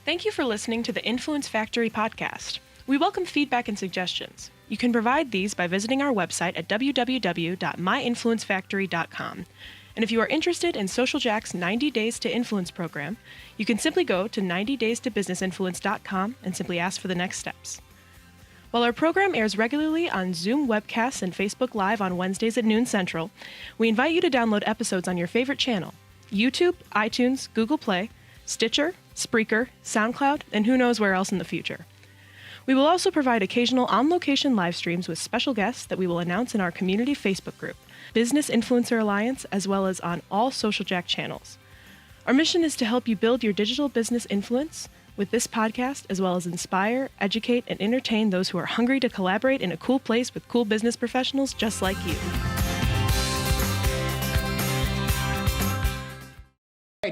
Thank you for listening to the Influence Factory podcast. We welcome feedback and suggestions. You can provide these by visiting our website at www.myinfluencefactory.com. And if you are interested in Social Jack's 90 Days to Influence program, you can simply go to 90daystobusinessinfluence.com and simply ask for the next steps. While our program airs regularly on Zoom webcasts and Facebook Live on Wednesdays at noon Central, we invite you to download episodes on your favorite channel: YouTube, iTunes, Google Play, Stitcher, Spreaker, SoundCloud, and who knows where else in the future. We will also provide occasional on-location live streams with special guests that we will announce in our community Facebook group, Business Influencer Alliance, as well as on all Social Jack channels. Our mission is to help you build your digital business influence with this podcast, as well as inspire, educate, and entertain those who are hungry to collaborate in a cool place with cool business professionals just like you.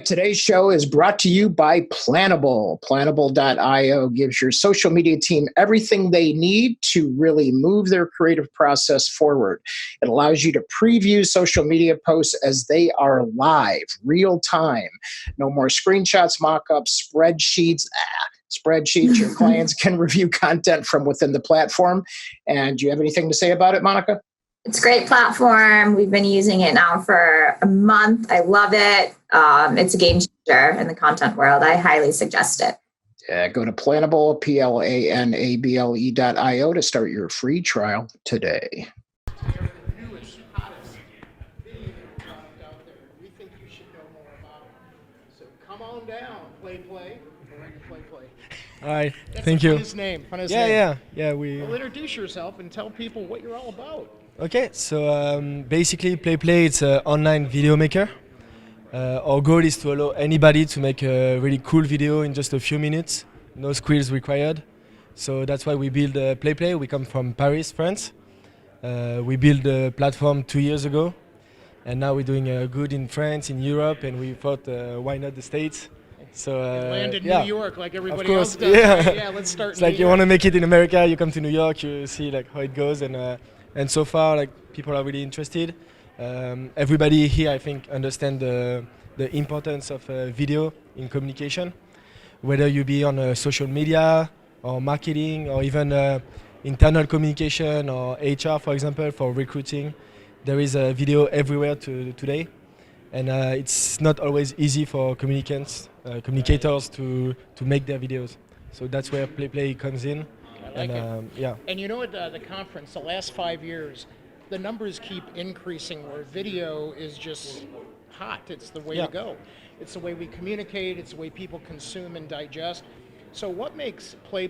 Today's show is brought to you by Plannable. Plannable.io gives your social media team everything they need to really move their creative process forward. It allows you to preview social media posts as they are live, real time. No more screenshots, mock-ups, spreadsheets. Your clients can review content from within the platform. And do you have anything to say about it, Monica? It's a great platform. We've been using it now for a month. I love it. It's a game changer in the content world. I highly suggest it. Yeah, go to Plannable, Planable.io to start your free trial today. We think you should know more about it. So come on down, play. All right, That's thank you. His name. Yeah. Well, introduce yourself and tell people what you're all about. Okay, so basically Play, it's an online video maker. Our goal is to allow anybody to make a really cool video in just a few minutes, no skills required. So that's why we build Play. We come from Paris, France. We built the platform 2 years ago, and now we're doing good in France, in Europe, and we thought, why not the States? So land in yeah. New York like everybody Of course, else does. yeah. Yeah, let's start. It's like you want to make it in America, you come to New York, you see like how it goes, and so far like people are really interested. Everybody here, I think, understand the importance of video in communication, whether you be on social media or marketing or even internal communication or HR, for example, for recruiting. There is a video everywhere today, and it's not always easy for communicators to make their videos. So that's where Play comes in. I like it. Yeah. And you know, at the conference, the last 5 years, the numbers keep increasing where video is just hot. It's the way to go. It's the way we communicate. It's the way people consume and digest. So what makes Play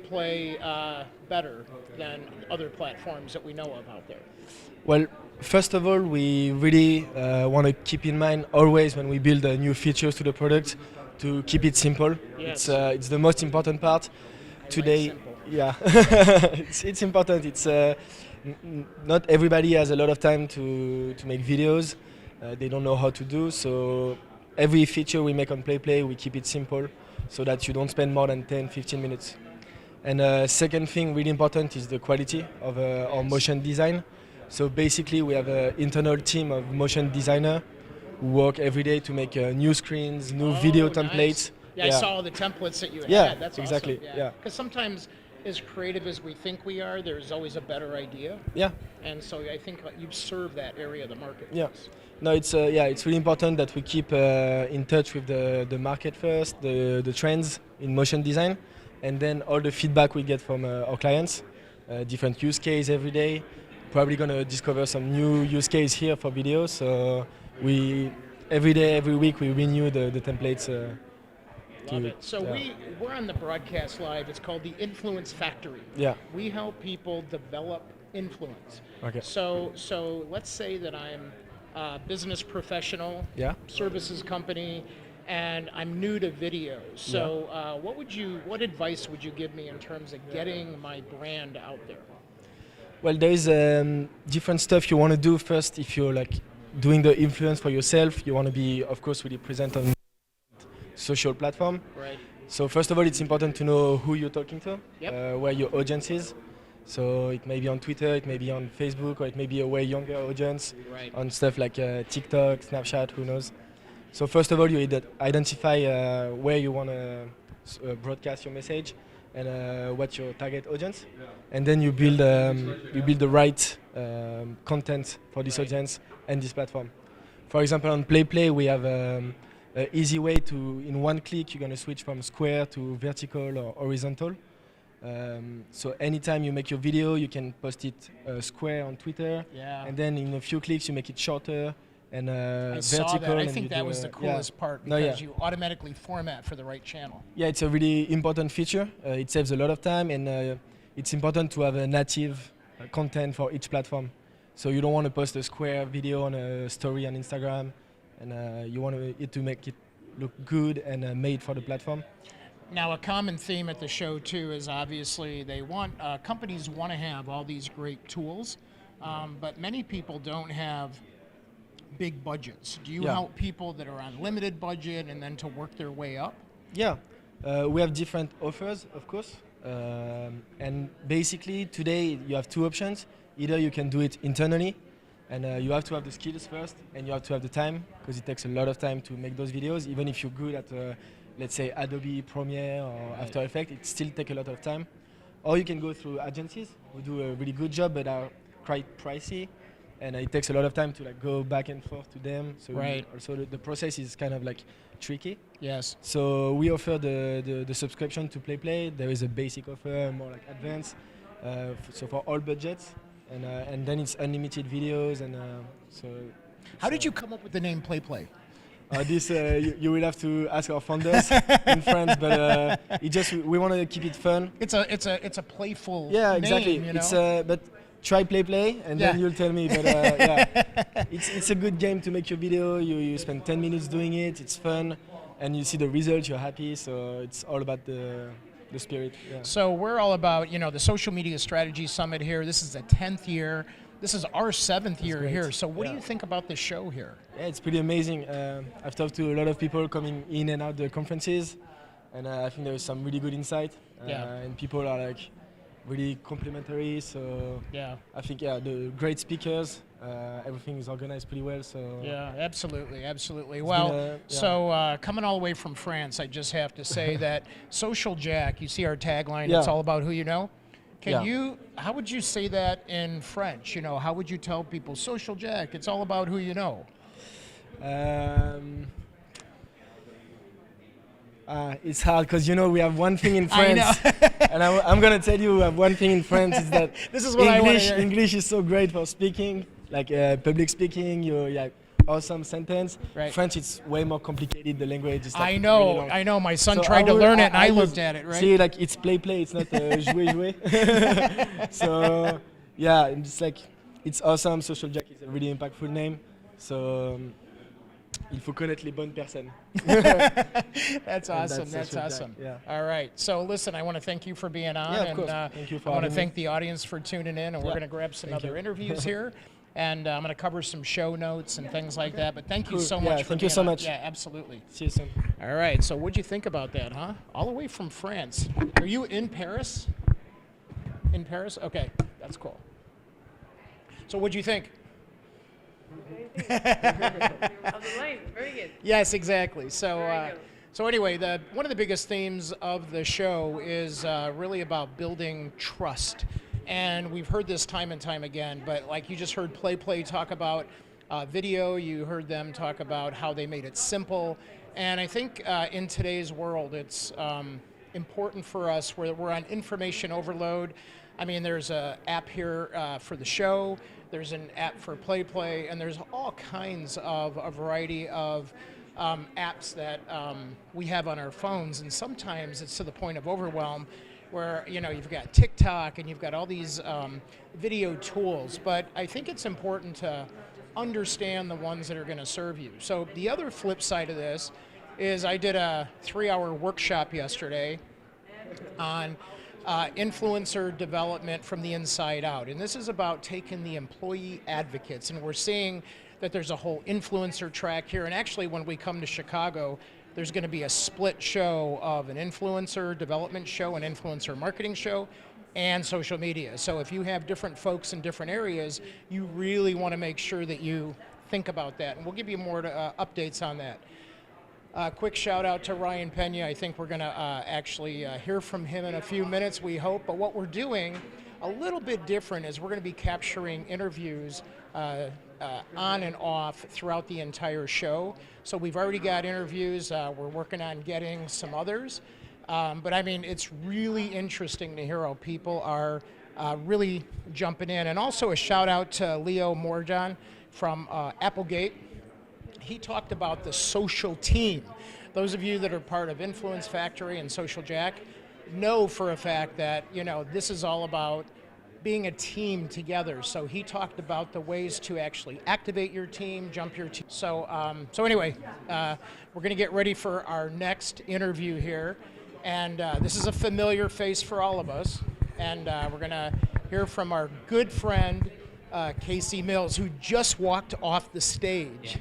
better than other platforms that we know of out there? Well, first of all, we really want to keep in mind always when we build new features to the product to keep it simple. Yes. It's the most important part. Today, like it's important. It's not everybody has a lot of time to make videos. They don't know how to do. So every feature we make on Play, we keep it simple so that you don't spend more than 10-15 minutes. And second thing really important is the quality of our motion design. So basically we have an internal team of motion designer who work every day to make new screens, new video templates. Nice. Yeah, I saw the templates that you had. Yeah, That's exactly. Awesome. Yeah. Because sometimes, as creative as we think we are, there's always a better idea. Yeah. And so I think you serve that area of the market. Yeah. No, it's really important that we keep in touch with the market first, the trends in motion design, and then all the feedback we get from our clients, different use case every day. Probably gonna discover some new use case here for videos. So every day, every week we renew the templates. Love it. So we're on the broadcast live. It's called the Influence Factory. Yeah. We help people develop influence. Okay. So let's say that I'm a business professional, services company, and I'm new to video. So what advice would you give me in terms of getting my brand out there? Well, there is different stuff you want to do first. If you're like doing the influence for yourself, you want to be, of course, really present on social platform. Right. So first of all, it's important to know who you're talking to, Yep. where your audience is. So it may be on Twitter, it may be on Facebook, or it may be a way younger audience on stuff like TikTok, Snapchat, who knows. So first of all, you identify where you want to broadcast your message and what's your target audience, and then you build the right content for this audience and this platform. For example, on PlayPlay, we have an easy way to, in one click, you're going to switch from square to vertical or horizontal. So anytime you make your video, you can post it square on Twitter, and then in a few clicks, you make it shorter and I vertical. saw that. I and think that was the coolest part because you automatically format for the right channel. Yeah, it's a really important feature. It saves a lot of time, and it's important to have a native content for each platform. So you don't want to post a square video on a story on Instagram, and you want it to make it look good and made for the platform. Now, a common theme at the show too is obviously they want companies want to have all these great tools, but many people don't have big budgets. Do you help people that are on limited budget and then to work their way up? Yeah, we have different offers, of course, and basically today you have two options. Either you can do it internally, and you have to have the skills first, and you have to have the time, because it takes a lot of time to make those videos. Even if you're good at, let's say, Adobe Premiere or After Effects, it still takes a lot of time. Or you can go through agencies who do a really good job but are quite pricey, and it takes a lot of time to go back and forth to them. So also the process is kind of tricky. Yes. So we offer the subscription to PlayPlay. There is a basic offer, more advanced, so for all budgets. And then it's unlimited videos, and so. How did you come up with the name PlayPlay? This you will have to ask our founders in France, but we want to keep it fun. It's a playful exactly. name, you know? It's but try PlayPlay, and then you'll tell me. But it's a good game to make your video. You spend 10 minutes doing it. It's fun, and you see the result. You're happy. So it's all about the spirit. Yeah. So we're all about, the Social Media Strategy Summit here. This is the 10th year. This is our 7th year here. So what do you think about the show here? Yeah, it's pretty amazing. I've talked to a lot of people coming in and out the conferences, and I think there is some really good insight. And people are really complimentary. So I think the great speakers. Everything is organized pretty well. So absolutely. Well, so coming all the way from France, I just have to say that Social Jack. You see our tagline. It's all about who you know. How would you say that in French? How would you tell people Social Jack? It's all about who you know. It's hard because we have one thing in France, and I'm gonna tell you we have one thing in France is that this is what English is so great for speaking, public speaking. You're awesome sentence. Right. French, it's way more complicated. The language is I know. Really My son tried to learn it, and I looked at it. Right. See, it's play. It's not jouer. So it's awesome. Social Jack is a really impactful name. So. Il faut connaître les bonnes personnes. That's awesome. That's awesome. Yeah. All right. So listen, I want to thank you for being on. Yeah, of course. Thank you for I want to having thank the audience for tuning in, and we're going to grab some other interviews here. And I'm going to cover some show notes and things like that. But thank you so much for thank you so much. Yeah, absolutely. See you soon. All right. So what'd you think about that, huh? All the way from France. Are you in Paris? In Paris? Okay. That's cool. So what'd you think? Very good. Yes, exactly. So, anyway, one of the biggest themes of the show is really about building trust, and we've heard this time and time again. But like you just heard PlayPlay talk about video, you heard them talk about how they made it simple, and I think in today's world, it's important for us where we're on information overload. I mean, there's an app here for the show. There's an app for PlayPlay, and there's all kinds of a variety of apps that we have on our phones, and sometimes it's to the point of overwhelm where, you've got TikTok and you've got all these video tools, but I think it's important to understand the ones that are going to serve you. So the other flip side of this is I did a 3-hour workshop yesterday on influencer development from the inside out. And this is about taking the employee advocates. And we're seeing that there's a whole influencer track here. And actually, when we come to Chicago, there's going to be a split show of an influencer development show, an influencer marketing show, and social media. So if you have different folks in different areas, you really want to make sure that you think about that. And we'll give you more updates on that. Quick shout out to Ryan Peña. I think we're going to actually hear from him in a few minutes, we hope. But what we're doing a little bit different is we're going to be capturing interviews on and off throughout the entire show. So we've already got interviews. We're working on getting some others. But I mean, it's really interesting to hear how people are really jumping in. And also a shout out to Leo Morjan from Applegate. He talked about the social team. Those of you that are part of Influence Factory and Social Jack know for a fact that, you know, this is all about being a team together. So he talked about the ways to actually activate your team, jump your team. So anyway, we're going to get ready for our next interview here. And this is a familiar face for all of us. And we're going to hear from our good friend, Casey Mills, who just walked off the stage.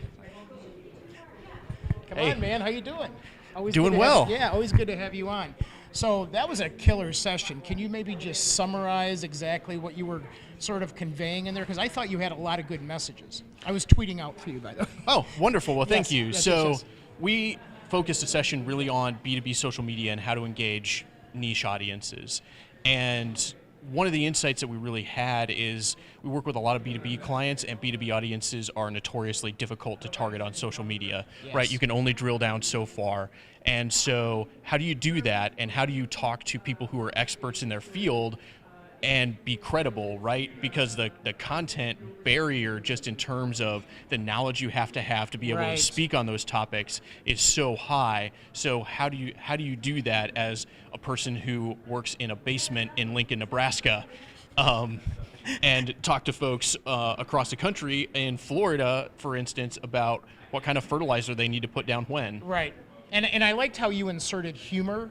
Come on, man. How you doing? Always doing well. Always good to have you on. So that was a killer session. Can you maybe just summarize exactly what you were sort of conveying in there? Because I thought you had a lot of good messages. I was tweeting out for you, by the way. Oh, wonderful. Well, thank you. Yes, so yes. we focused a session really on B2B social media and how to engage niche audiences. And one of the insights that we really had is we work with a lot of B2B clients, and B2B audiences are notoriously difficult to target on social media, right? You can only drill down so far. And so how do you do that, and how do you talk to people who are experts in their field and be credible, right? Because the content barrier, just in terms of the knowledge you have to be able to speak on those topics, is so high. So how do you do that as a person who works in a basement in Lincoln, Nebraska, and talk to folks across the country, in Florida, for instance, about what kind of fertilizer they need to put down when? Right. And I liked how you inserted humor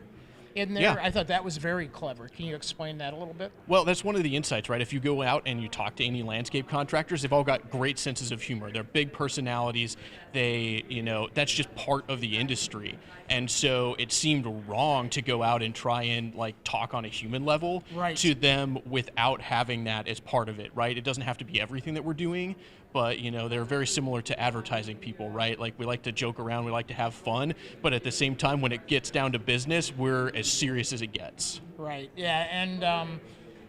in there. Yeah. I thought that was very clever. Can you explain that a little bit? Well, that's one of the insights, right? If you go out and you talk to any landscape contractors, they've all got great senses of humor. They're big personalities. They, you know, that's just part of the industry. And so it seemed wrong to go out and try and like talk on a human level to them without having that as part of it, right? It doesn't have to be everything that we're doing, but you know, they're very similar to advertising people, right? Like we like to joke around, we like to have fun, but at the same time, when it gets down to business, we're as serious as it gets. Right. Yeah.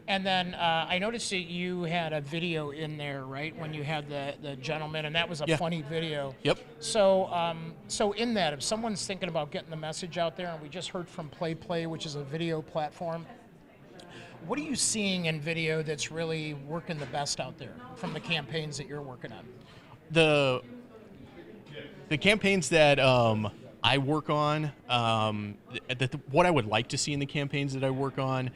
And then I noticed that you had a video in there, right, when you had the gentleman, and that was a funny video. Yep. So so in that, if someone's thinking about getting the message out there, and we just heard from PlayPlay, which is a video platform, what are you seeing in video that's really working the best out there from the campaigns that you're working on? The campaigns that I work on, what I would like to see in the campaigns that I work on,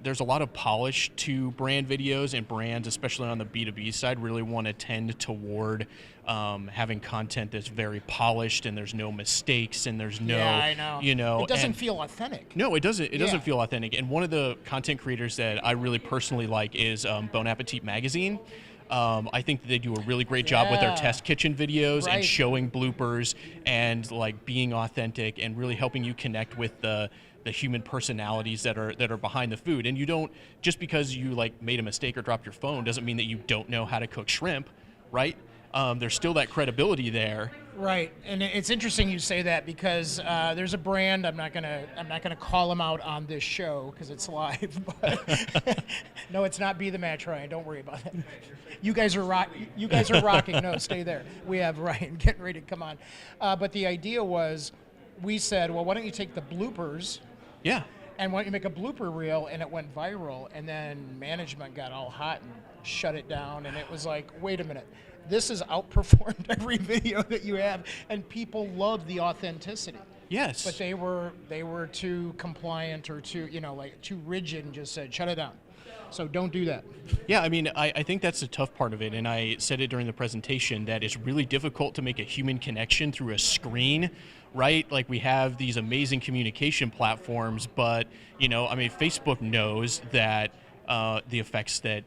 there's a lot of polish to brand videos, and brands, especially on the B2B side, really want to tend toward having content that's very polished, and there's no mistakes, and there's no, I know. you know, it doesn't feel authentic. No, it doesn't. It doesn't feel authentic. And one of the content creators that I really personally like is Bon Appetit Magazine. I think that they do a really great job with their test kitchen videos and showing bloopers and like being authentic and really helping you connect with the human personalities that are behind the food. And you don't, just because you like made a mistake or dropped your phone doesn't mean that you don't know how to cook shrimp, right? There's still that credibility there. Right, and it's interesting you say that because there's a brand, I'm not gonna call them out on this show because it's live. But no, it's not Be the Match, Ryan. Don't worry about it. You guys are rocking. No, stay there. We have Ryan getting ready to come on. But the idea was, we said, well, why don't you take the bloopers? Yeah. And why don't you make a blooper reel? And it went viral. And then management got all hot and shut it down. And it was like, wait a minute. This has outperformed every video that you have, and people love the authenticity. Yes. But they were too compliant or too, you know, like too rigid and just said, shut it down. So don't do that. Yeah, I mean, I think that's the tough part of it, and I said it during the presentation, that it's really difficult to make a human connection through a screen, right? Like we have these amazing communication platforms, but, you know, I mean, Facebook knows that the effects that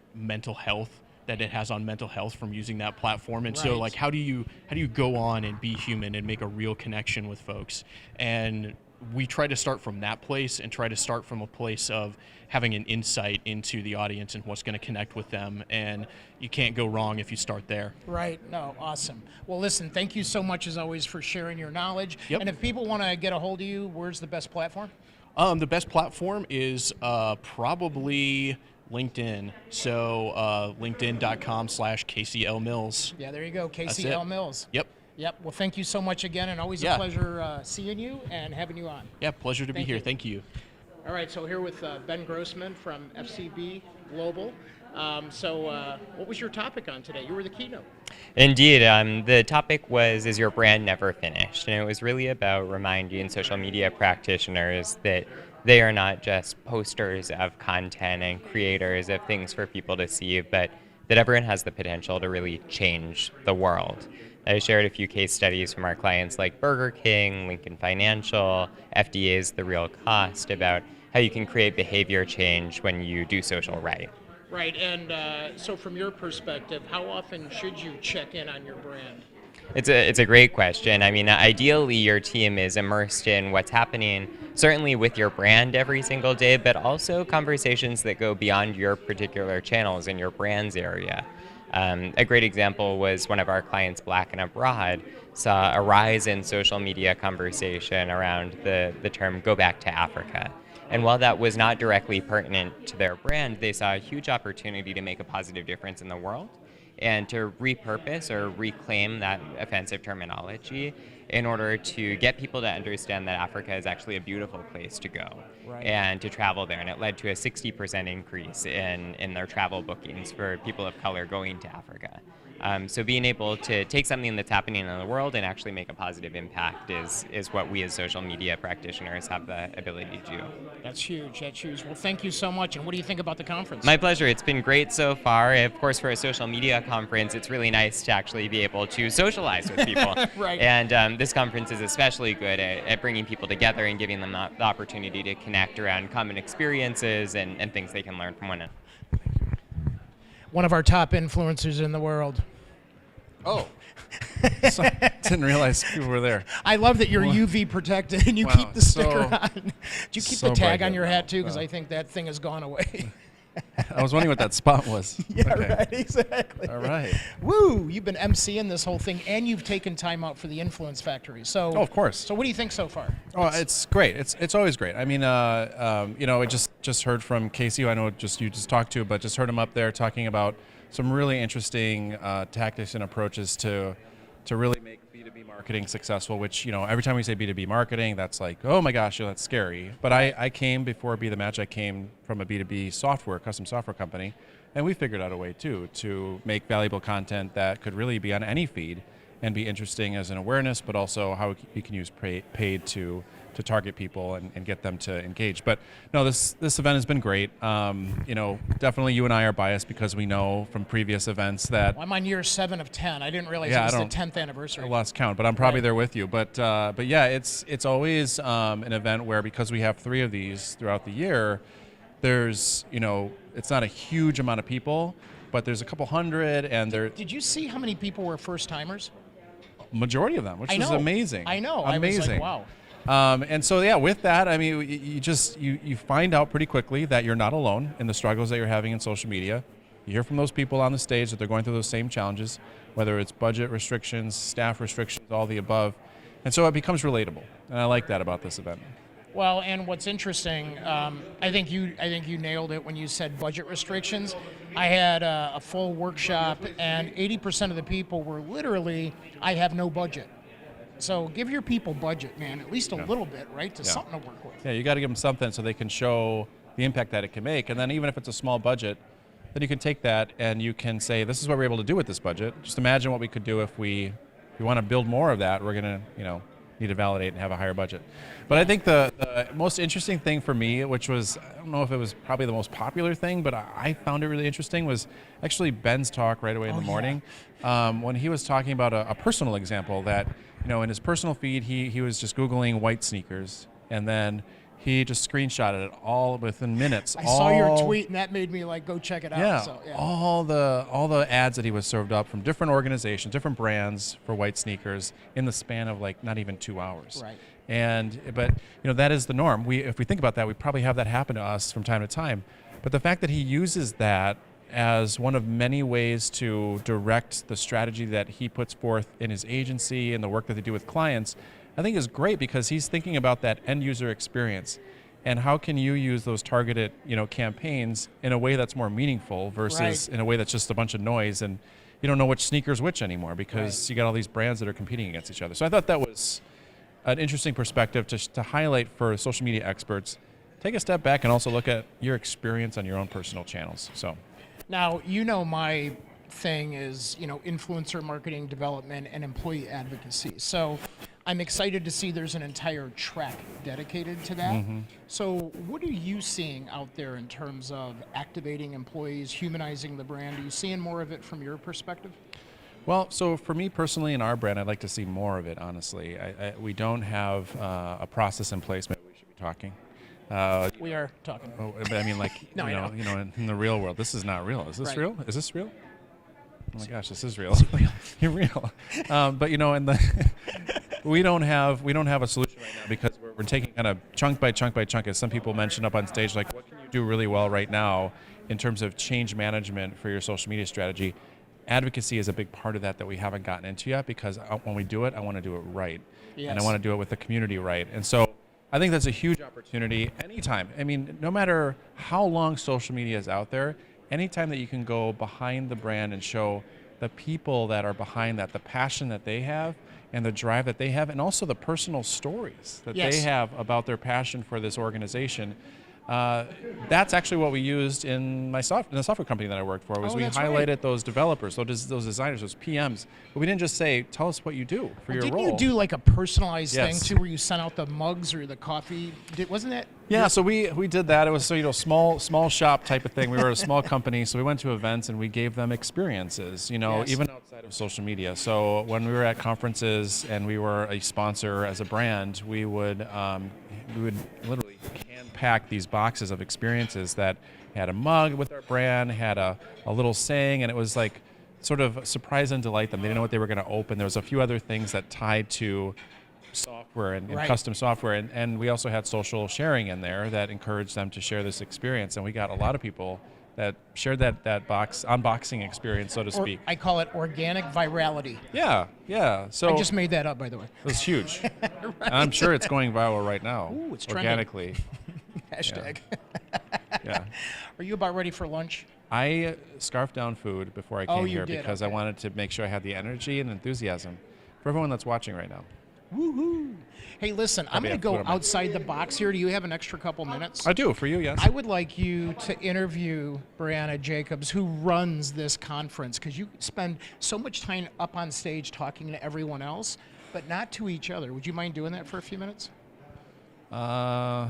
it has on mental health from using that platform. And so like, how do you go on and be human and make a real connection with folks? And we try to start from that place and try to start from a place of having an insight into the audience and what's going to connect with them. And you can't go wrong if you start there. Right. No, awesome. Well, listen, thank you so much as always for sharing your knowledge. Yep. And if people want to get a hold of you, where's the best platform? The best platform is probably LinkedIn. So linkedin.com/KCL Mills. Yeah, there you go. KCL Mills. Yep. Yep. Well, thank you so much again, and always a pleasure seeing you and having you on. Yeah, pleasure to be here. Thank you. All right, so here with Ben Grossman from FCB Global. What was your topic on today? You were the keynote. Indeed. The topic was, is your brand never finished? And it was really about reminding social media practitioners that they are not just posters of content and creators of things for people to see, but that everyone has the potential to really change the world. I shared a few case studies from our clients like Burger King, Lincoln Financial, FDA's The Real Cost, about how you can create behavior change when you do social right. Right, and so from your perspective, how often should you check in on your brand? It's a great question. I mean, ideally, your team is immersed in what's happening, certainly with your brand every single day, but also conversations that go beyond your particular channels in your brand's area. A great example was one of our clients, Black and Abroad, saw a rise in social media conversation around the term "go back to Africa." And while that was not directly pertinent to their brand, they saw a huge opportunity to make a positive difference in the world and to repurpose or reclaim that offensive terminology in order to get people to understand that Africa is actually a beautiful place to go and to travel there. And it led to a 60% increase in their travel bookings for people of color going to Africa. So being able to take something that's happening in the world and actually make a positive impact is what we as social media practitioners have the ability to do. That's huge. That's huge. Well, thank you so much. And what do you think about the conference? My pleasure. It's been great so far. Of course, for a social media conference, it's really nice to actually be able to socialize with people. Right. And this conference is especially good at bringing people together and giving them the opportunity to connect around common experiences and things they can learn from one another. One of our top influencers in the world. Oh. So, didn't realize people were there. I love that you're UV protected and you keep the sticker on. Do you keep the tag on your hat too? Because I think that thing has gone away. I was wondering what that spot was. Yeah, right, exactly. All right. Woo! You've been emceeing this whole thing, and you've taken time out for the Influence Factory. So, of course. So, what do you think so far? Oh, it's great. It's always great. I mean, I just heard from Casey, who I know you just talked to, but just heard him up there talking about some really interesting tactics and approaches to really make B2B marketing successful, which, every time we say B2B marketing, that's like, oh my gosh, that's scary. But I came, before Be The Match, I came from a B2B custom software company, and we figured out a way too to make valuable content that could really be on any feed and be interesting as an awareness, but also how we can use paid to target people and get them to engage. But no, this event has been great. Definitely you and I are biased because we know from previous events that... Well, I'm on year 7 of 10. I didn't realize it was the 10th anniversary. I lost count, but I'm probably there with you. But yeah, it's always an event where, because we have 3 of these throughout the year, there's, it's not a huge amount of people, but there's a couple hundred, and there... Did you see how many people were first-timers? Majority of them, which is amazing. I know. Amazing. I was like, wow. And so, yeah, with that, I mean, you find out pretty quickly that you're not alone in the struggles that you're having in social media. You hear from those people on the stage that they're going through those same challenges, whether it's budget restrictions, staff restrictions, all the above. And so it becomes relatable. And I like that about this event. Well, and what's interesting, I think you nailed it when you said budget restrictions. I had a full workshop, and 80% of the people were literally, I have no budget. So give your people budget, man, at least a little bit, right, to something to work with. Yeah, you got to give them something so they can show the impact that it can make. And then even if it's a small budget, then you can take that and you can say, this is what we're able to do with this budget. Just imagine what we could do if we want to build more of that. We're going to, need to validate and have a higher budget. But I think the most interesting thing for me, which was, I don't know if it was probably the most popular thing, but I found it really interesting, was actually Ben's talk right away in the morning. When he was talking about a personal example that, in his personal feed, he was just Googling white sneakers, and then He just screenshotted it all within minutes. I saw your tweet, and that made me like go check it out. Yeah, So, yeah. all the ads that he was served up from different organizations, different brands for white sneakers in the span of like not even 2 hours. Right. But that is the norm. If we think about that, we probably have that happen to us from time to time. But the fact that he uses that as one of many ways to direct the strategy that he puts forth in his agency and the work that they do with clients, I think is great, because he's thinking about that end user experience and how can you use those targeted, campaigns in a way that's more meaningful versus in a way that's just a bunch of noise and you don't know which sneaker's which anymore because you got all these brands that are competing against each other. So I thought that was an interesting perspective to highlight for social media experts. Take a step back and also look at your experience on your own personal channels. So Now, my thing is, influencer marketing development and employee advocacy. So I'm excited to see there's an entire track dedicated to that. Mm-hmm. So what are you seeing out there in terms of activating employees, humanizing the brand? Are you seeing more of it from your perspective? Well, so for me personally in our brand, I'd like to see more of it, honestly. We don't have a process in place. Maybe we should be talking. We are talking. Oh, but I mean, like, No, in the real world, this is not real. Is this Right. real? Is this real? Oh my gosh, this is real. You're real. But we don't have a solution right now because we're taking kind of chunk by chunk by chunk, as some people mentioned up on stage, like what can you do really well right now in terms of change management for your social media strategy. Advocacy is a big part of that we haven't gotten into yet, because when we do it, I want to do it right. Yes. And I want to do it with the community right. And so I think that's a huge opportunity anytime. I mean, no matter how long social media is out there, anytime that you can go behind the brand and show the people that are behind that, the passion that they have and the drive that they have, and also the personal stories that they have about their passion for this organization. That's actually what we used in the software company that I worked for. We highlighted those developers, those designers, those PMs. But we didn't just say, "Tell us what you do for your role." Didn't you do like a personalized thing too, where you sent out the mugs or the coffee? Wasn't it? Yeah, so we did that. It was small shop type of thing. We were a small company, so we went to events and we gave them experiences. Even outside of social media. So when we were at conferences and we were a sponsor as a brand, we would literally pack these boxes of experiences that had a mug with our brand, had a little saying, and it was like sort of surprise and delight them. They didn't know what they were going to open. There was a few other things that tied to software and custom software, and we also had social sharing in there that encouraged them to share this experience, and we got a lot of people that shared that box unboxing experience, so to speak. I call it organic virality. Yeah. So I just made that up, by the way. It was huge. I'm sure it's going viral right now. Ooh, it's trending. Organically. Hashtag. Yeah. Are you about ready for lunch? I scarfed down food before I came here did, because I wanted to make sure I had the energy and enthusiasm for everyone that's watching right now. Woohoo! Hey, listen, I'm going to go outside the box here. Do you have an extra couple minutes? I do, for you, yes. I would like you to interview Breanna Jacobs, who runs this conference, because you spend so much time up on stage talking to everyone else, but not to each other. Would you mind doing that for a few minutes?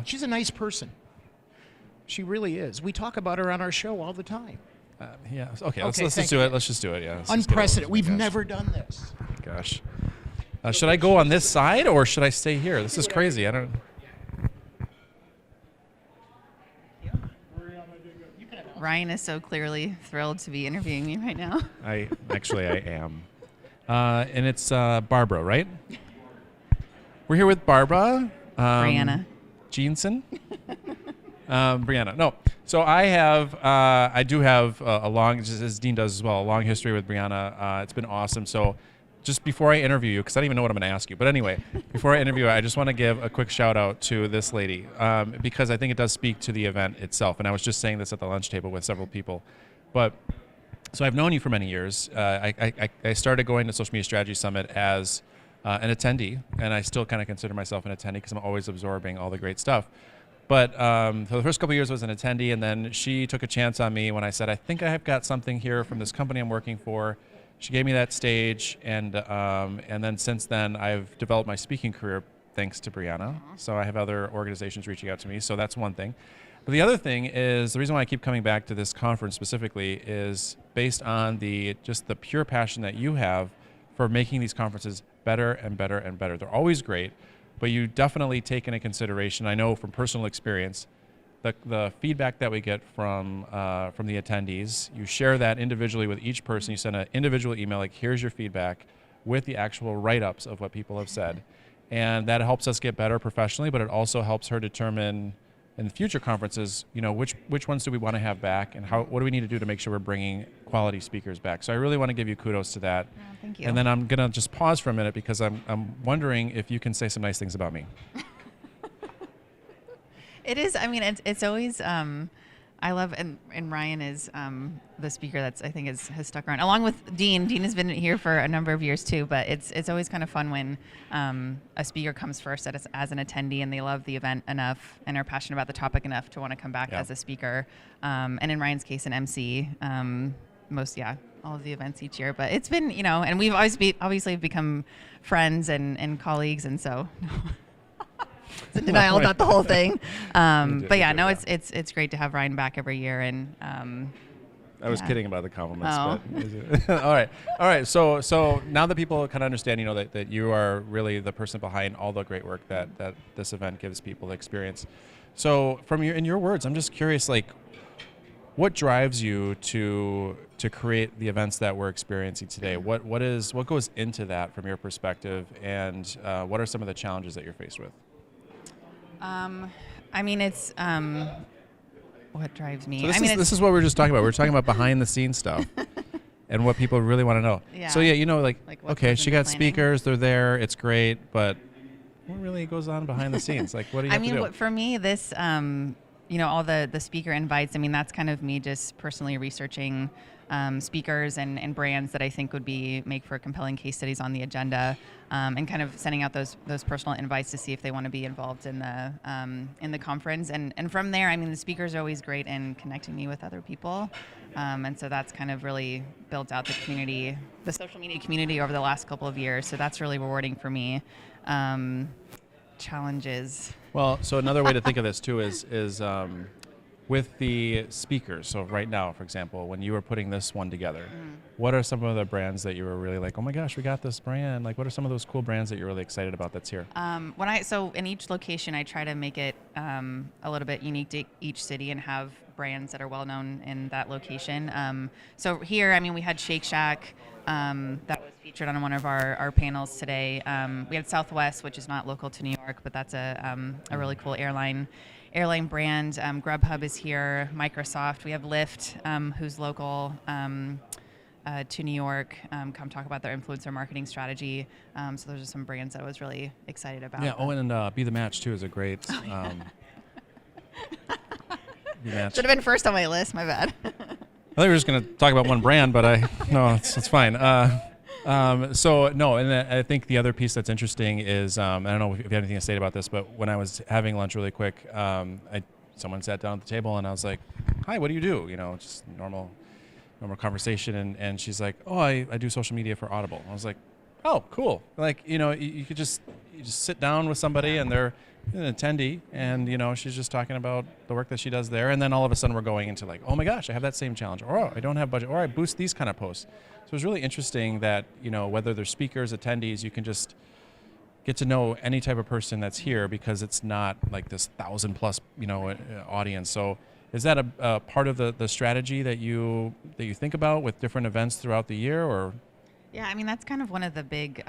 She's a nice person. She really is. We talk about her on our show all the time. Yeah. Okay. Let's just do it. Let's just do it. Yeah. Unprecedented. We've never done this. Gosh. Should I go on this side or should I stay here? This is crazy. I don't. Ryan is so clearly thrilled to be interviewing me right now. I am. And it's Barbara, right? We're here with Barbara. Breanna. Jensen. Breanna. No. So I do have a long, just as Dean does as well, a long history with Breanna. It's been awesome. So just before I interview you, because I don't even know what I'm going to ask you, but anyway, before I interview you, I just want to give a quick shout out to this lady because I think it does speak to the event itself. And I was just saying this at the lunch table with several people. But so I've known you for many years. I started going to Social Media Strategy Summit as an attendee, and I still kind of consider myself an attendee because I'm always absorbing all the great stuff. But for the first couple of years I was an attendee, and then she took a chance on me when I said, I think I have got something here from this company I'm working for. She gave me that stage, and then since then I've developed my speaking career thanks to Breanna. So I have other organizations reaching out to me, so that's one thing. But the other thing is, the reason why I keep coming back to this conference specifically is based on just the pure passion that you have for making these conferences better and better and better. They're always great, but you definitely take into consideration, I know from personal experience, the feedback that we get from the attendees. You share that individually with each person. You send an individual email like, here's your feedback, with the actual write-ups of what people have said. And that helps us get better professionally, but it also helps her determine in the future conferences, which ones do we want to have back, and what do we need to do to make sure we're bringing quality speakers back. So I really want to give you kudos to that. Oh, thank you. And then I'm going to just pause for a minute because I'm wondering if you can say some nice things about me. It is. I mean, it's always. I love and Ryan is the speaker that's I think has stuck around along with Dean. Dean has been here for a number of years too, but it's always kind of fun when a speaker comes first as an attendee and they love the event enough and are passionate about the topic enough to want to come back as a speaker. And in Ryan's case, an MC. All of the events each year, but it's been and we've obviously become friends and colleagues, and so. It's a denial, not the whole thing. But yeah, no, it's great to have Ryan back every year. And I was kidding about the compliments. Oh. But all right. So now that people kind of understand, that you are really the person behind all the great work that this event gives people to experience. So in your words, I'm just curious, like, what drives you to create the events that we're experiencing today? What goes into that from your perspective, and what are some of the challenges that you're faced with? I mean, it's what drives me. So this is what we were just talking about. We're talking about behind the scenes stuff and what people really want to know. Yeah. So like okay, she got planning. Speakers, they're there, it's great, but what really goes on behind the scenes? Like, what do you have to do? For me, this, all the speaker invites, I mean, that's kind of me just personally researching speakers and brands that I think would make for compelling case studies on the agenda, and kind of sending out those personal invites to see if they want to be involved in the conference. And from there, I mean, the speakers are always great in connecting me with other people. And so that's kind of really built out the community, the social media community over the last couple of years. So that's really rewarding for me. Challenges. Well, so another way to think of this too is with the speakers. So right now, for example, when you were putting this one together, what are some of the brands that you were really like, oh my gosh, we got this brand? Like, what are some of those cool brands that you're really excited about that's here? So in each location, I try to make it a little bit unique to each city and have brands that are well known in that location. So here, I mean, we had Shake Shack that was featured on one of our panels today. We had Southwest, which is not local to New York, but that's a really cool airline brand. Grubhub is here. Microsoft. We have Lyft, who's local to New York. Come talk about their influencer marketing strategy. So those are some brands that I was really excited about. Yeah. Oh, and Be the Match too is a great. Be Match. Should have been first on my list. My bad. I thought we were just going to talk about one brand, but it's fine. So no, and I think the other piece that's interesting is I don't know if you have anything to say about this, but when I was having lunch really quick, someone sat down at the table and I was like, "Hi, what do you do?" Just normal conversation, and she's like, "Oh, I do social media for Audible." I was like, "Oh, cool!" Like you could just sit down with somebody and they're an attendee, and she's just talking about the work that she does there, and then all of a sudden we're going into like, oh my gosh, I have that same challenge, or oh, I don't have budget, or I boost these kind of posts. So it's really interesting that whether they're speakers, attendees, you can just get to know any type of person that's here because it's not like this 1,000+ audience. So is that a part of the strategy that you think about with different events throughout the year, or? Yeah, I mean that's kind of one of the big,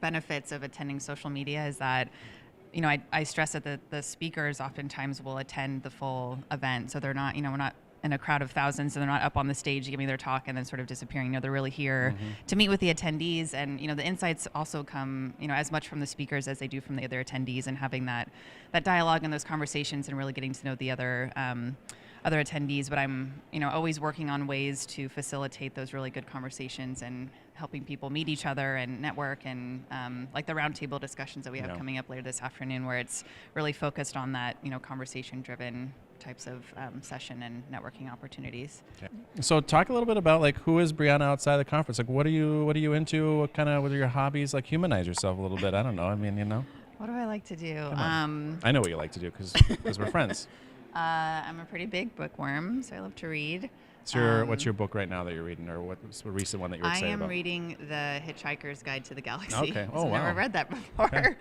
benefits of attending social media is that, I stress that the speakers oftentimes will attend the full event. So they're not, we're not in a crowd of thousands and they're not up on the stage giving their talk and then sort of disappearing. They're really here to meet with the attendees. And, the insights also come, as much from the speakers as they do from the other attendees, and having that dialogue and those conversations and really getting to know the other attendees. But I'm, always working on ways to facilitate those really good conversations and helping people meet each other and network, and like the roundtable discussions that we have coming up later this afternoon, where it's really focused on that, conversation-driven types of session and networking opportunities. Okay. So talk a little bit about like who is Breanna outside the conference? Like what are you into? What are your hobbies? Like humanize yourself a little bit. I don't know. I mean, What do I like to do? I know what you like to do because we're friends. I'm a pretty big bookworm, so I love to read. What's your book right now that you're reading, or what's the recent one that you're excited about? I am reading The Hitchhiker's Guide to the Galaxy. Okay. Oh, wow. I've never read that before. Okay.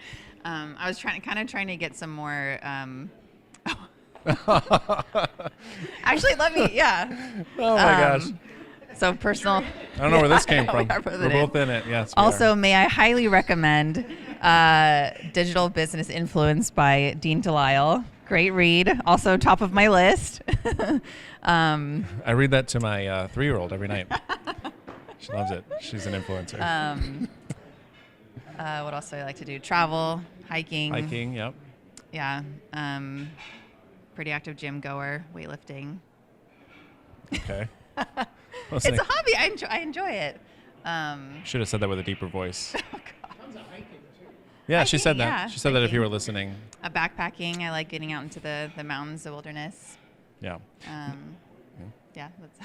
I was trying to get some more. Actually, Oh my gosh. So personal. I don't know where this came from. We're both in it. Yes. we Also, are. may I highly recommend Digital Business Influence by Dean Delisle. Great read. Also top of my list. I read that to my 3-year-old every night. She loves it. She's an influencer. What else do I like to do? Travel, hiking. Hiking. Yep. Yeah. Pretty active gym goer, weightlifting. Okay. It's a hobby. I enjoy it. Should have said that with a deeper voice. Oh, God. Yeah, she said that. Yeah, She said that if you were listening. Backpacking. I like getting out into the mountains, the wilderness. Yeah. Yeah. That's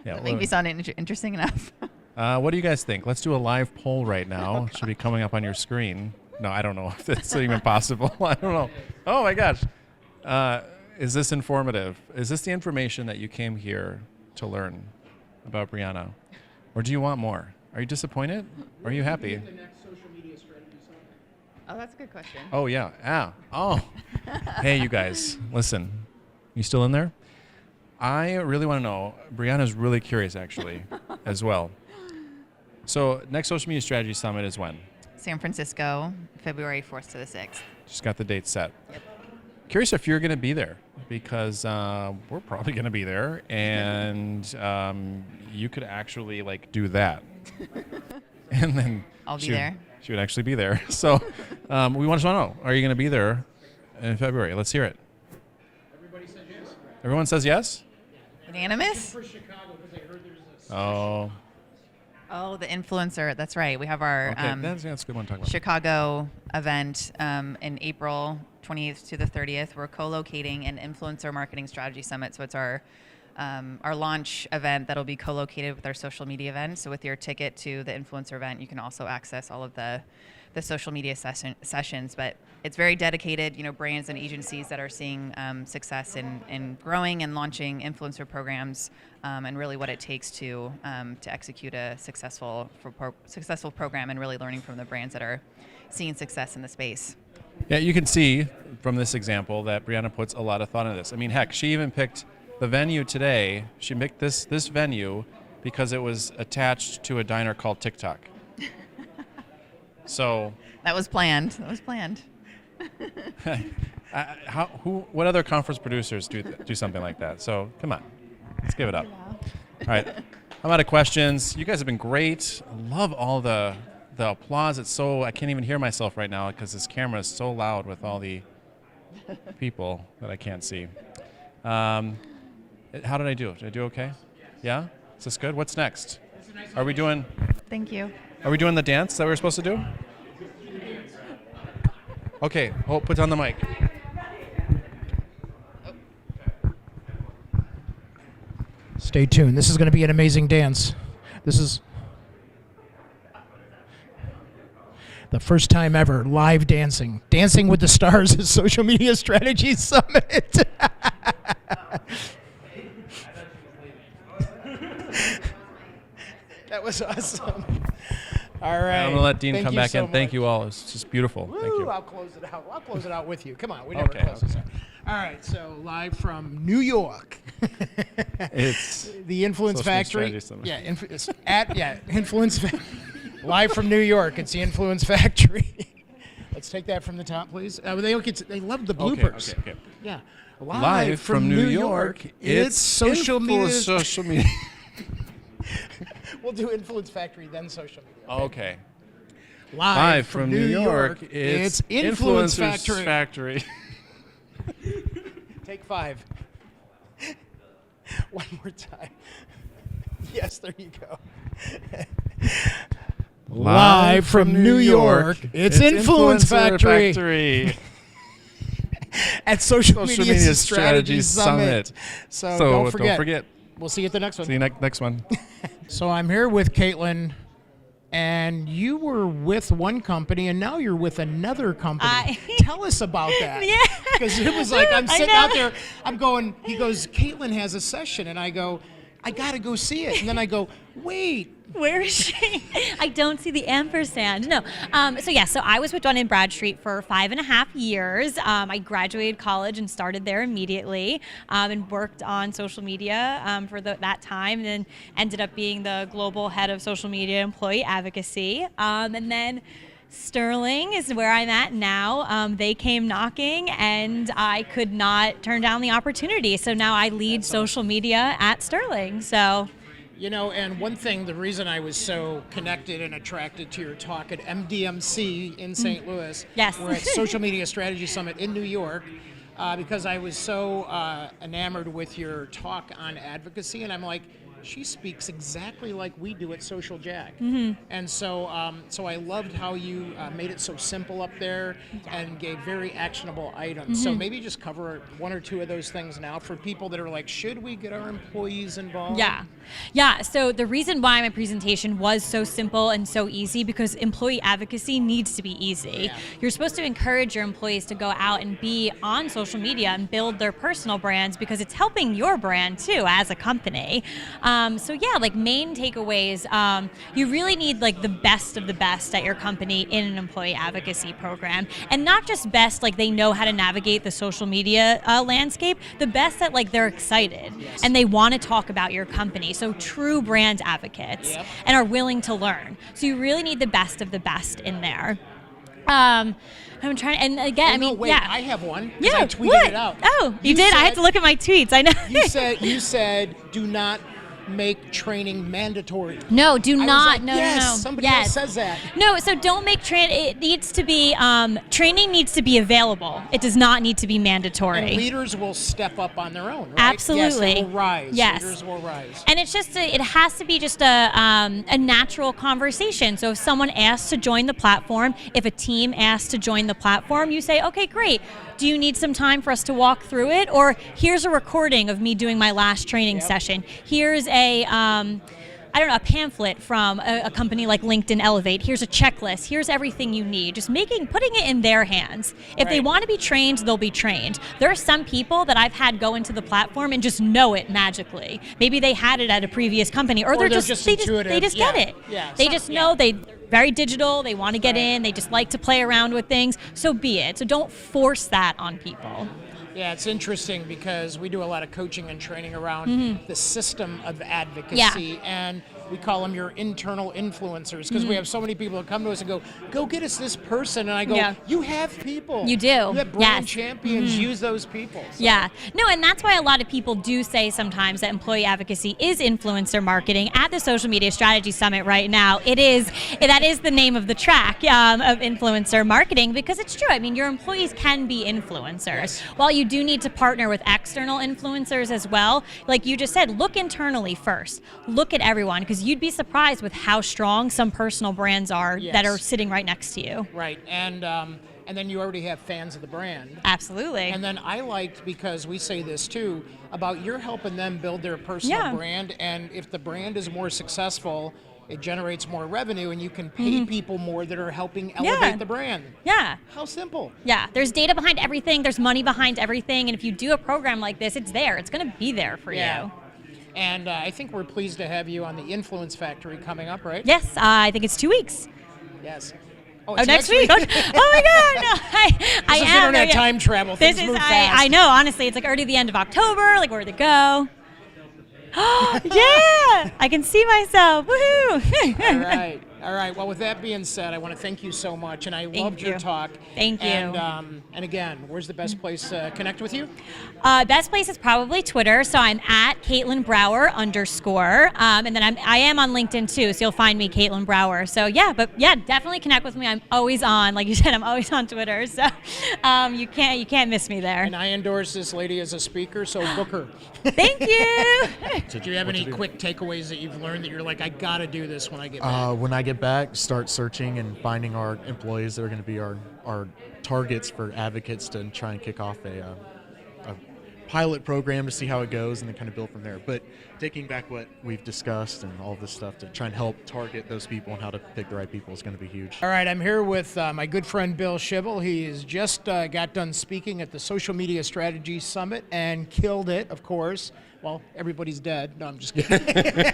Yeah. that make me sound interesting enough. What do you guys think? Let's do a live poll right now. Should be coming up on your screen. No, I don't know if that's even possible. I don't know. Oh my gosh. Is this informative? Is this the information that you came here to learn about Breanna? Or do you want more? Are you disappointed? Or are you happy? Oh, that's a good question. Oh, yeah. Oh. Hey, you guys, listen. You still in there? I really want to know. Breanna's really curious, actually, as well. So next Social Media Strategy Summit is when? San Francisco, February 4th to the 6th. Just got the date set. Yep. Curious if you're going to be there, because we're probably going to be there, and you could actually do that. And then I'll be there. She would actually be there. So we want to know, are you going to be there in February? Let's hear it. Everybody says yes. Everyone says yes? Unanimous? For Chicago, because I heard there's a Oh, the influencer. That's right. We have our okay. That's a good one to talk about. Chicago event in April 28th to the 30th. We're co-locating an influencer marketing strategy summit. So it's our launch event that'll be co-located with our social media event. So with your ticket to the influencer event, you can also access all of the social media sessions. But it's very dedicated, brands and agencies that are seeing success in growing and launching influencer programs, and really what it takes to execute a successful program, and really learning from the brands that are seeing success in the space. Yeah, you can see from this example that Breanna puts a lot of thought into this. I mean, heck, she even picked the venue today. She picked this venue because it was attached to a diner called TikTok. So that was planned. What other conference producers do something like that? So come on, let's give it up. All right, I'm out of questions. You guys have been great. I love all the applause. I can't even hear myself right now because this camera is so loud with all the people that I can't see. How did I do? Did I do okay? Yeah? Is this good? What's next? Are we doing Thank you. the dance that we were supposed to do? Okay, put down the mic. Stay tuned. This is going to be an amazing dance. This is the first time ever live dancing. Dancing with the Stars at Social Media Strategy Summit. That was awesome. All right. I'm going to let Dean Thank come you back so in. Thank much. you all. It's just beautiful. Woo, Thank you. I'll close it out. I'll close it out with you. Come on, we never Okay, close this out. All right, so live from New York. It's the Influence Social Media Factory. Strategy Summit. Yeah, Influence live from New York. It's the Influence Factory. Let's take that from the top, please. They love the bloopers. Okay. Yeah. Live from New York, it's social media. Social media. We'll do Influence Factory, then social media. Okay. Live from New York, it's Influence Influencers Factory. Factory. Take 5. One more time. Yes, there you go. Live from New York, it's Influence Factory. At Social Media Strategy Summit. So don't forget. We'll see you at the next one. See you next one. So I'm here with Katelyn. and you were with one company and now you're with another company. Tell us about that. Yeah. Because it was like, I'm sitting out there, I'm going, he goes, Katelyn has a session. And I go, I got to go see it. And then I go, wait. Where is she? I don't see the ampersand. No. So I was with Dun & Bradstreet for 5.5 years. I graduated college and started there immediately, and worked on social media for that time, and then ended up being the global head of social media employee advocacy. And then Sterling is where I'm at now. They came knocking, and I could not turn down the opportunity. So now I lead social media at Sterling. So. You know, and one thing, the reason I was so connected and attracted to your talk at MDMC in St. Louis, yes. We're at Social Media Strategy Summit in New York, because I was so enamored with your talk on advocacy, and I'm like, she speaks exactly like we do at Social Jack. And so so I loved how you made it so simple up there and gave very actionable items. So maybe just cover one or two of those things now for people that are like, should we get our employees involved? Yeah, so the reason why my presentation was so simple and so easy, because employee advocacy needs to be easy. You're supposed to encourage your employees to go out and be on social media and build their personal brands, because it's helping your brand too as a company. Like main takeaways, you really need like the best of the best at your company in an employee advocacy program, and not just best like they know how to navigate the social media landscape, the best that like they're excited and they want to talk about your company. So true brand advocates and are willing to learn. So you really need the best of the best in there. I'm trying, and again, I have one. Yeah, I tweeted it out. Oh, you did? I had to look at my tweets. I know. You said do not make training mandatory. No, do not. Like, no, yes, no. Somebody else says that. No, so don't make it needs to be training needs to be available. It does not need to be mandatory. And leaders will step up on their own, right? Absolutely. Yes, it will rise. Yes. Leaders will rise. And it's just it has to be just a natural conversation. So if someone asks to join the platform, if a team asks to join the platform, you say, okay, great. Do you need some time for us to walk through it? Or here's a recording of me doing my last training session. Here's a pamphlet from a company like LinkedIn Elevate. Here's a checklist. Here's everything you need. Just putting it in their hands. If they want to be trained, they'll be trained. There are some people that I've had go into the platform and just know it magically. Maybe they had it at a previous company, or they just get it. Yeah. They just know they're very digital. They want to get in. They just like to play around with things. So be it. So don't force that on people. Yeah, it's interesting because we do a lot of coaching and training around the system of advocacy, and we call them your internal influencers, because we have so many people that come to us and go get us this person, and I go, you have people. You do. You have brand champions. Use those people. So. Yeah. No, and that's why a lot of people do say sometimes that employee advocacy is influencer marketing. At the Social Media Strategy Summit right now, that is the name of the track of influencer marketing, because it's true. I mean, your employees can be influencers. While you do need to partner with external influencers as well, like you just said, look internally first. Look at everyone, because you'd be surprised with how strong some personal brands are that are sitting right next to you. Right, and then you already have fans of the brand. Absolutely. And then I liked, because we say this too, about you're helping them build their personal brand, and if the brand is more successful, it generates more revenue, and you can pay people more that are helping elevate the brand. Yeah. How simple. Yeah, there's data behind everything, there's money behind everything, and if you do a program like this, it's there. It's going to be there for you. And I think we're pleased to have you on the Influence Factory coming up, right? Yes, I think it's 2 weeks. Yes. Oh, next week? Oh my God! No, I am. Internet time travel. Things move fast. I know. Honestly, it's like already the end of October. Like, where to go? Yeah, I can see myself. Woohoo! All right. Well, with that being said, I want to thank you so much, and I loved your talk. Thank you. And again, where's the best place to connect with you? Best place is probably Twitter. So I'm at Katelyn Brower _. And then I am on LinkedIn too. So you'll find me Katelyn Brower. So definitely connect with me. I'm always on. Like you said, I'm always on Twitter. So you can't miss me there. And I endorse this lady as a speaker. So book her. Thank you. Do you have any quick takeaways that you've learned that you're like, I got to do this when I get back? When I get back, start searching and finding our employees that are going to be our targets for advocates to try and kick off a pilot program to see how it goes and then kind of build from there. But taking back what we've discussed and all this stuff to try and help target those people and how to pick the right people is going to be huge. All right, I'm here with my good friend Bill Chivil. He has just got done speaking at the Social Media Strategy Summit and killed it, of course. Well, everybody's dead. No, I'm just kidding.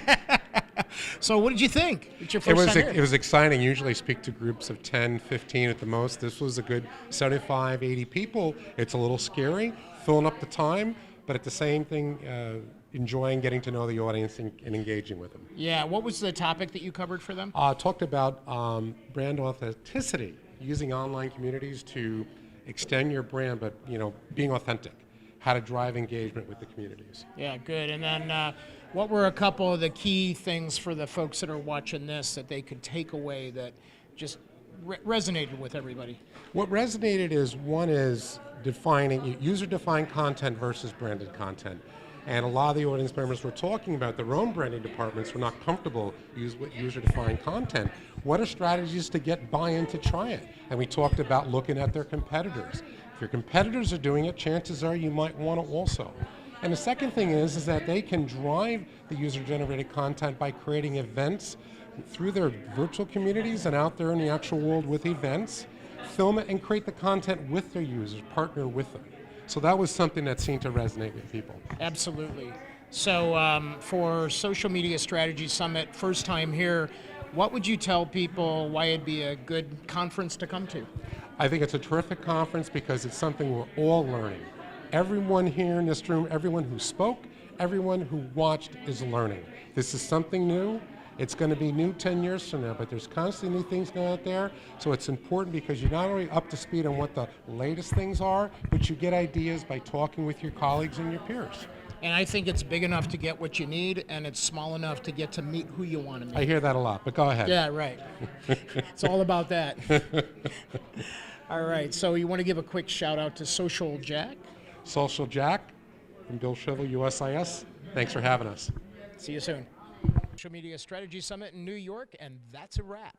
So what did you think? It's your first time here. It was exciting. Usually I speak to groups of 10, 15 at the most. This was a good 75, 80 people. It's a little scary, filling up the time, but at the same thing, enjoying getting to know the audience and engaging with them. Yeah, what was the topic that you covered for them? Talked about brand authenticity, using online communities to extend your brand, but being authentic, how to drive engagement with the communities. Yeah, good. And then what were a couple of the key things for the folks that are watching this that they could take away that just resonated with everybody? What resonated is, one is defining user-defined content versus branded content. And a lot of the audience members were talking about their own branding departments were not comfortable with user-defined content. What are strategies to get buy-in to try it? And we talked about looking at their competitors. If your competitors are doing it, chances are you might want to also. And the second thing is that they can drive the user-generated content by creating events through their virtual communities and out there in the actual world with events, film it and create the content with their users, partner with them. So that was something that seemed to resonate with people. Absolutely. So for Social Media Strategy Summit, first time here, what would you tell people why it'd be a good conference to come to? I think it's a terrific conference because it's something we're all learning. Everyone here in this room, everyone who spoke, everyone who watched is learning. This is something new. It's going to be new 10 years from now, but there's constantly new things going out there. So it's important because you're not only up to speed on what the latest things are, but you get ideas by talking with your colleagues and your peers. And I think it's big enough to get what you need, and it's small enough to get to meet who you want to meet. I hear that a lot, but go ahead. Yeah, right. It's all about that. All right, so you want to give a quick shout out to Social Jack? Social Jack and Bill Chivil, USIS. Thanks for having us. See you soon. Social Media Strategy Summit in New York, and that's a wrap.